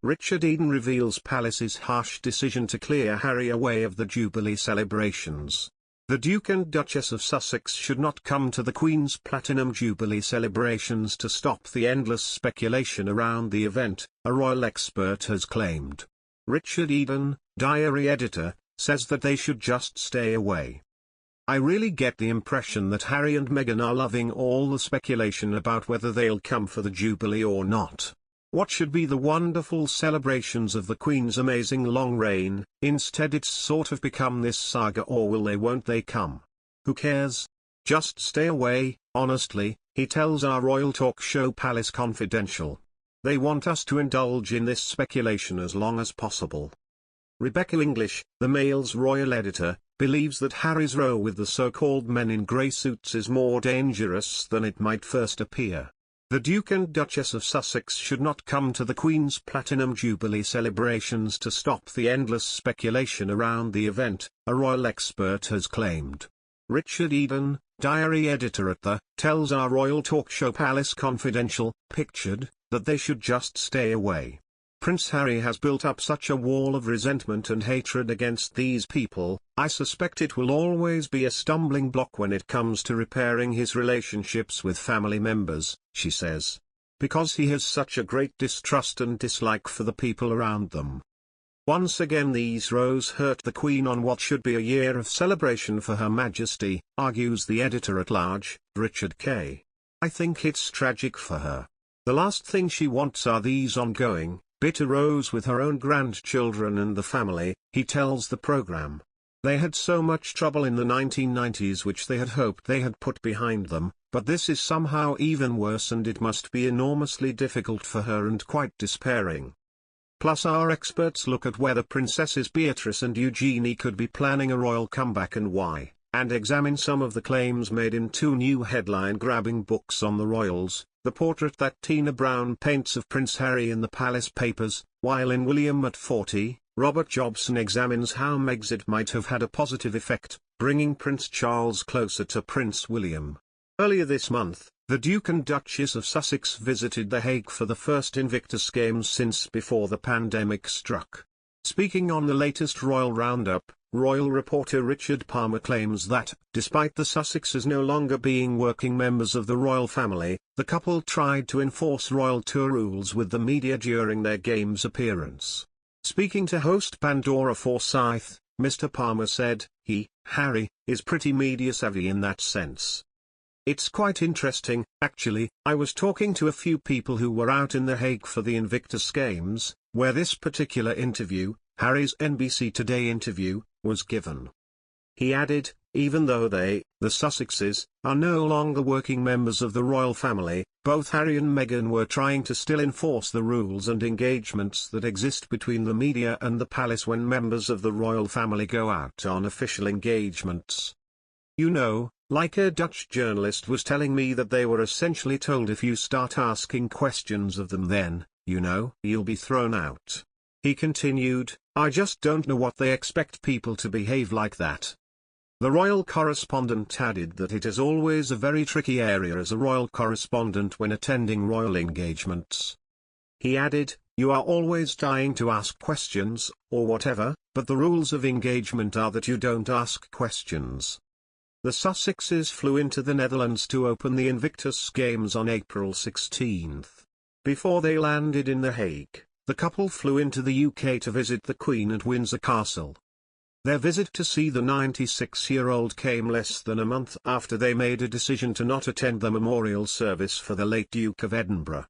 Richard Eden reveals Palace's harsh decision to clear Harry away of the Jubilee celebrations. The Duke and Duchess of Sussex should not come to the Queen's Platinum Jubilee celebrations to stop the endless speculation around the event, a royal expert has claimed. Richard Eden, diary editor, says that they should just stay away. I really get the impression that Harry and Meghan are loving all the speculation about whether they'll come for the Jubilee or not. What should be the wonderful celebrations of the Queen's amazing long reign, instead it's sort of become this saga, or will they won't they come? Who cares? Just stay away, honestly, he tells our royal talk show Palace Confidential. They want us to indulge in this speculation as long as possible. Rebecca English, the Mail's royal editor, believes that Harry's row with the so-called men in grey suits is more dangerous than it might first appear. The Duke and Duchess of Sussex should not come to the Queen's Platinum Jubilee celebrations to stop the endless speculation around the event, a royal expert has claimed. Richard Eden, diary editor at the, tells our royal talk show Palace Confidential, pictured, that they should just stay away. Prince Harry has built up such a wall of resentment and hatred against these people, I suspect it will always be a stumbling block when it comes to repairing his relationships with family members, she says. Because he has such a great distrust and dislike for the people around them. Once again these rows hurt the Queen on what should be a year of celebration for Her Majesty, argues the editor-at-large, Richard Kay. I think it's tragic for her. The last thing she wants are these ongoing, bitter rows with her own grandchildren and the family, he tells the programme. They had so much trouble in the 1990s which they had hoped they had put behind them, but this is somehow even worse, and it must be enormously difficult for her and quite despairing. Plus our experts look at whether Princesses Beatrice and Eugenie could be planning a royal comeback and why, and examine some of the claims made in two new headline-grabbing books on the royals, the portrait that Tina Brown paints of Prince Harry in the Palace Papers, while in William at 40, Robert Jobson examines how Megxit might have had a positive effect, bringing Prince Charles closer to Prince William. Earlier this month, the Duke and Duchess of Sussex visited The Hague for the first Invictus Games since before the pandemic struck. Speaking on the latest Royal Roundup, royal reporter Richard Palmer claims that, despite the Sussexes no longer being working members of the royal family, the couple tried to enforce royal tour rules with the media during their Games appearance. Speaking to host Pandora Forsyth, Mr. Palmer said, Harry, is pretty media-savvy in that sense. It's quite interesting, actually. I was talking to a few people who were out in The Hague for the Invictus Games, where this particular interview, Harry's NBC Today interview, was given. He added, even though they, the Sussexes, are no longer working members of the royal family, both Harry and Meghan were trying to still enforce the rules and engagements that exist between the media and the palace when members of the royal family go out on official engagements. You know, like a Dutch journalist was telling me that they were essentially told if you start asking questions of them then, you know, you'll be thrown out. He continued, I just don't know what they expect people to behave like that. The royal correspondent added that it is always a very tricky area as a royal correspondent when attending royal engagements. He added, you are always dying to ask questions, or whatever, but the rules of engagement are that you don't ask questions. The Sussexes flew into the Netherlands to open the Invictus Games on April 16. Before they landed in The Hague, the couple flew into the UK to visit the Queen at Windsor Castle. Their visit to see the 96-year-old came less than a month after they made a decision to not attend the memorial service for the late Duke of Edinburgh.